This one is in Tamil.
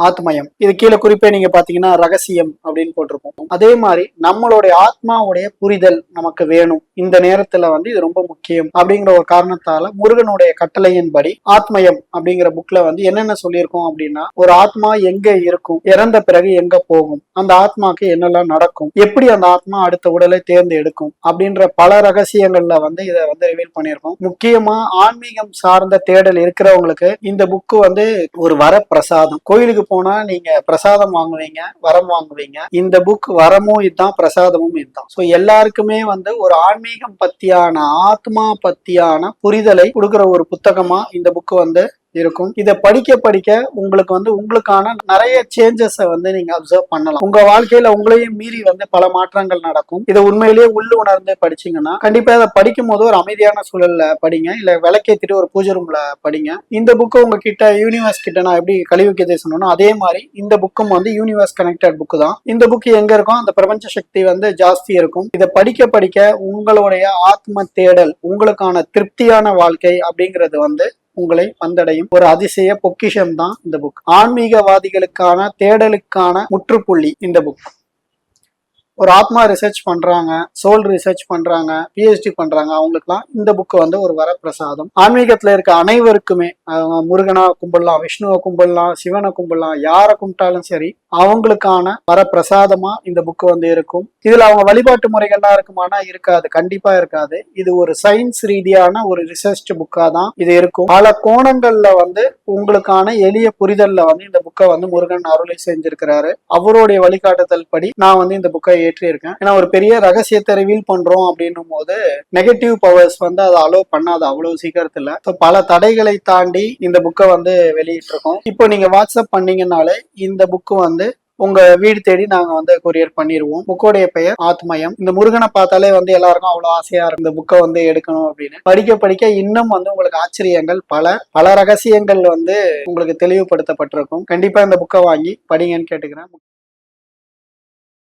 ஆத்மயம். இது கீழே குறிப்பே நீங்க பாத்தீங்கன்னா ரகசியம் அப்படின்னு போட்டிருப்போம். அதே மாதிரி நம்மளுடைய ஆத்மாவுடைய புரிதல் நமக்கு வேணும், இந்த நேரத்துல இது ரொம்ப முக்கியம் அப்படிங்கிற ஒரு காரணத்தால முருகனுடைய கட்டளையின்படி ஆத்மயம் அப்படிங்கிற புக்ல என்னென்ன சொல்லியிருக்கோம் அப்படின்னா, ஒரு ஆத்மா எங்க இருக்கும், இறந்த பிறகு எங்க போகும், அந்த ஆத்மாக்கு என்னெல்லாம் நடக்கும், எப்படி அந்த ஆத்மா அடுத்த உடலை தேர்ந்தெடுக்கும் அப்படின்ற பல ரகசியங்கள்ல இதை ரிவீல் பண்ணியிருக்கோம். முக்கியமா ஆன்மீகம் சார்ந்த தேடல் இருக்கிறவங்களுக்கு இந்த புக்கு ஒரு வர பிரசாதம். கோயிலுக்கு போனா நீங்க பிரசாதம் வாங்குவீங்க, வரம் வாங்குவீங்க. இந்த புக் வரமும் இதுதான், பிரசாதமும் இதுதான். சோ எல்லாருக்குமே ஒரு ஆன்மீகம் பத்தியான, ஆத்மா பத்தியான புரிதலை கொடுக்கிற ஒரு புத்தகமா இந்த புக் இருக்கும். இதை படிக்க படிக்க உங்களுக்கு உங்களுக்கான நிறைய சேஞ்சஸ் நீங்க அப்சர்வ் பண்ணலாம். உங்க வாழ்க்கையில உங்களையும் மீறி பல மாற்றங்கள் நடக்கும். இதை உண்மையிலேயே உள்ளு உணர்ந்து படிச்சீங்கன்னா கண்டிப்பா இதை படிக்கும் போது ஒரு அமைதியான சூழல்ல படிங்க, இல்ல விளக்கேத்திட்டு ஒரு பூஜை ரூம்ல படிங்க. இந்த புக்கு உங்ககிட்ட யூனிவர்ஸ் கிட்ட நான் எப்படி கழிவுக்கதை சொன்னோம், அதே மாதிரி இந்த புக்கும் யூனிவர்ஸ் கனெக்டட் புக்கு தான். இந்த புக் எங்க இருக்கும், அந்த பிரபஞ்ச சக்தி ஜாஸ்தி இருக்கும். இதை படிக்க படிக்க உங்களுடைய ஆத்ம தேடல், உங்களுக்கான திருப்தியான வாழ்க்கை அப்படிங்கிறது உங்களை வந்தடையும். ஒரு அதிசய பொக்கிஷம் தான் இந்த புக். ஆன்மீகவாதிகளுக்கான தேடலுக்கான முற்றுப்புள்ளி இந்த புக். ஒரு ஆத்மா ரிசர்ச் பண்றாங்க, சோல் ரிசர்ச் பண்றாங்க, பிஹெச்டி பண்றாங்க, அவங்களுக்குலாம் இந்த புக்கு ஒரு வரப்பிரசாதம். ஆன்மீகத்துல இருக்க அனைவருக்குமே, முருகனா கும்பிடலாம், விஷ்ணுவை கும்பிடலாம், சிவனை கும்பிடலாம், யாரை கும்பிட்டாலும் சரி, அவங்களுக்கான வரப்பிரசாதமா இந்த புக்கு இருக்கும். இதுல அவங்க வழிபாட்டு முறைகள்லாம் இருக்குமானா இருக்காது, கண்டிப்பா இருக்காது. இது ஒரு சயின்ஸ் ரீதியான ஒரு ரிசர்ச் புக்கா தான் இது இருக்கும். பல கோணங்கள்ல உங்களுக்கான எளிய புரிதல்ல இந்த புக்கை முருகன் அருளை செஞ்சிருக்கிறாரு. அவருடைய வழிகாட்டுதல் படி நான் இந்த புக்கை ஏற்றி இருக்கேன். ஏன்னா ஒரு பெரிய ரகசியத்தை ரிவீல் பண்றோம் அப்படின்னும் போது நெகட்டிவ் பவர்ஸ் அதை அலோவ் பண்ணாது அவ்வளவு சீக்கிரத்துல. பல தடைகளை தாண்டி இந்த புக்கை வெளியிட்டு இருக்கோம். இப்போ நீங்க வாட்ஸ்அப் பண்ணீங்கன்னாலே இந்த புக்கு உங்க வீடு தேடி நாங்க கொரியர் பண்ணிடுவோம். புக்கோடைய பெயர் ஆத்மயம். இந்த முருகனை பார்த்தாலே எல்லாருக்கும் அவ்வளவு ஆசையா இருக்கு இந்த புக்கை எடுக்கணும் அப்படின்னு. படிக்க படிக்க இன்னும் உங்களுக்கு ஆச்சரியங்கள், பல ரகசியங்கள் உங்களுக்கு தெளிவுபடுத்தப்பட்டிருக்கும். கண்டிப்பா இந்த புக்கை வாங்கி படிங்கன்னு கேட்டுக்கிறேன்.